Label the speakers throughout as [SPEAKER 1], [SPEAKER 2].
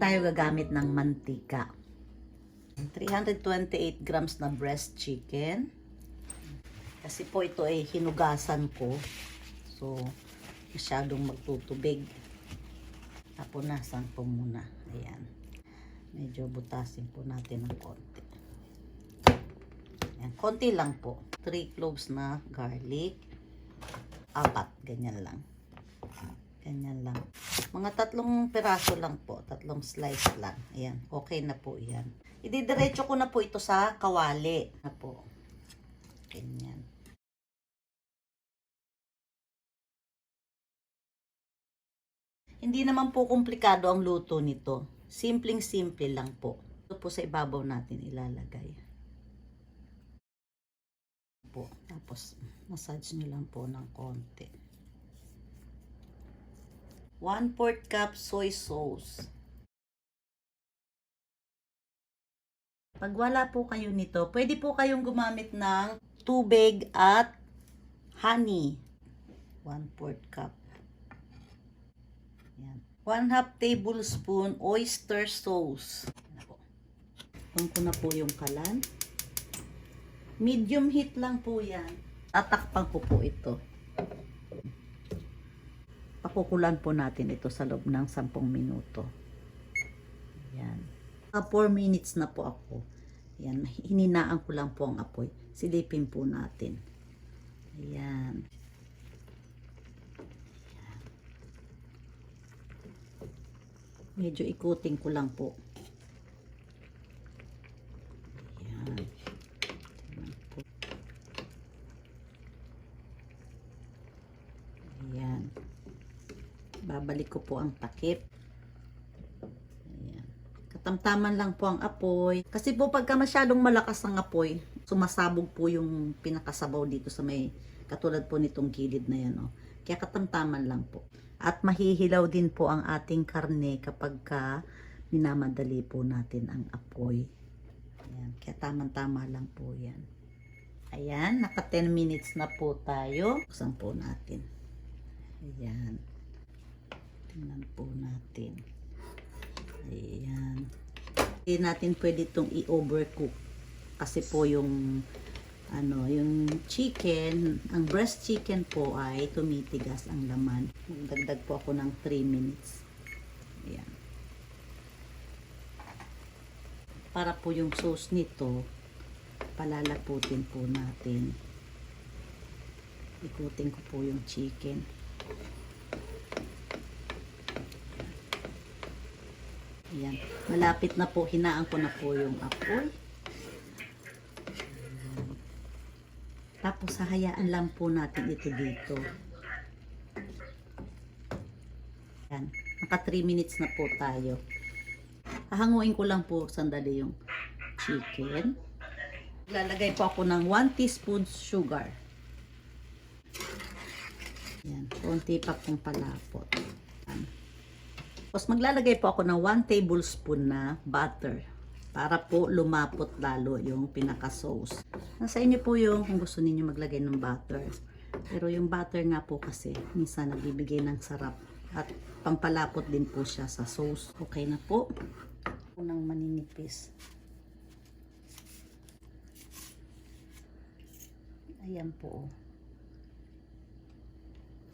[SPEAKER 1] tayo gagamit ng mantika. 328 grams na breast chicken. Kasi po ito ay hinugasan ko. So, masyadong magtutubig. Tapunasan po muna. Ayan. Medyo butasin po natin ng konti. Ayan. Konti lang po. 3 cloves na garlic. 4. Ganyan lang. Ganyan lang. Mga 3 piraso lang po. 3 slice lang. Ayan. Okay na po yan. Ididiretso ko na po ito sa kawali. Na po. Ganyan. Hindi naman po komplikado ang luto nito. Simpleng-simple lang po. Ito po sa ibabaw natin ilalagay. Po. Tapos, massage nyo lang po ng konti. 1/4 cup soy sauce. Pag wala po kayo nito, pwede po kayong gumamit ng tubig at honey. 1/4 cup. Yan. 1/2 tablespoon oyster sauce. Tuon ko na po yung kalan. Medium heat lang po yan. Tatakpan ko po ito. Pakukulan po natin ito sa loob ng 10 minuto. Yan. 4 minutes na po ako. Yan. Hininaan ko lang po ang apoy. Silipin po natin. Ayan. Medyo ikutin ko lang po. Ayan. Ayan. Babalik ko po ang takip. Ayan. Katamtaman lang po ang apoy. Kasi po pagka masyadong malakas ang apoy, sumasabog po yung pinakasabaw dito sa may, katulad po nitong gilid na yan. Oh. Kaya katamtaman lang po. At mahihilaw din po ang ating karne kapag ka minamadali po natin ang apoy. Ayan. Kaya tamang-tama lang po yan. Ayan. Naka 10 minutes na po tayo. Buksan po natin. Ayan. Tingnan po natin. Ayan. Hindi natin pwede itong i-overcook. Kasi po yung yung chicken, ang breast chicken po ay tumitigas ang laman. Magdagdag po ako ng 3 minutes. Ayan. Para po yung sauce nito, palalaputin po natin. Ikutin ko po yung chicken. Ayan. Malapit na po, hinaan ko na po yung apoy. Tapos hahayaan lang po natin ito dito. Yan. Naka 3 minutes na po tayo. Hahanguin ko lang po sandali yung chicken. Lalagay po ako ng 1 teaspoon sugar. Yan. Konti pa pong palapot. Yan. Tapos maglalagay po ako ng 1 tablespoon na butter. Para po lumapot lalo yung pinaka-sauce. Nasa inyo po yung kung gusto niyo maglagay ng butter. Pero yung butter nga po kasi minsan nagbibigay ng sarap. At pampalapot din po siya sa sauce. Okay na po. Unang maninipis. Ayan po.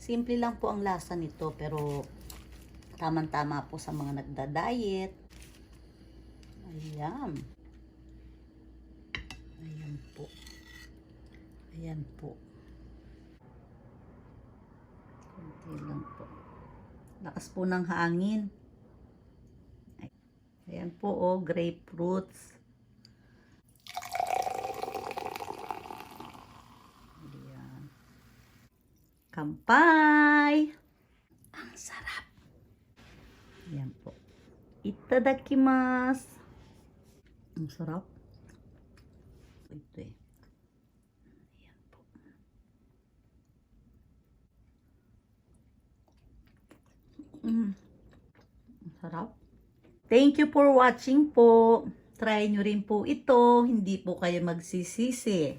[SPEAKER 1] Simple lang po ang lasa nito pero tamang-tama po sa mga nagda-diet. Ayan. Ayan po. Ayan po. Kunti lang po. Lakas po ng hangin. Ayan po, oh, grapefruits. Ayan. Kampay! Ang sarap. Ayan po. Itadakimasu. Ang sarap. Ito eh. Ayan po. Ang sarap. Thank you for watching po. Try nyo rin po ito. Hindi po kayo magsisisi.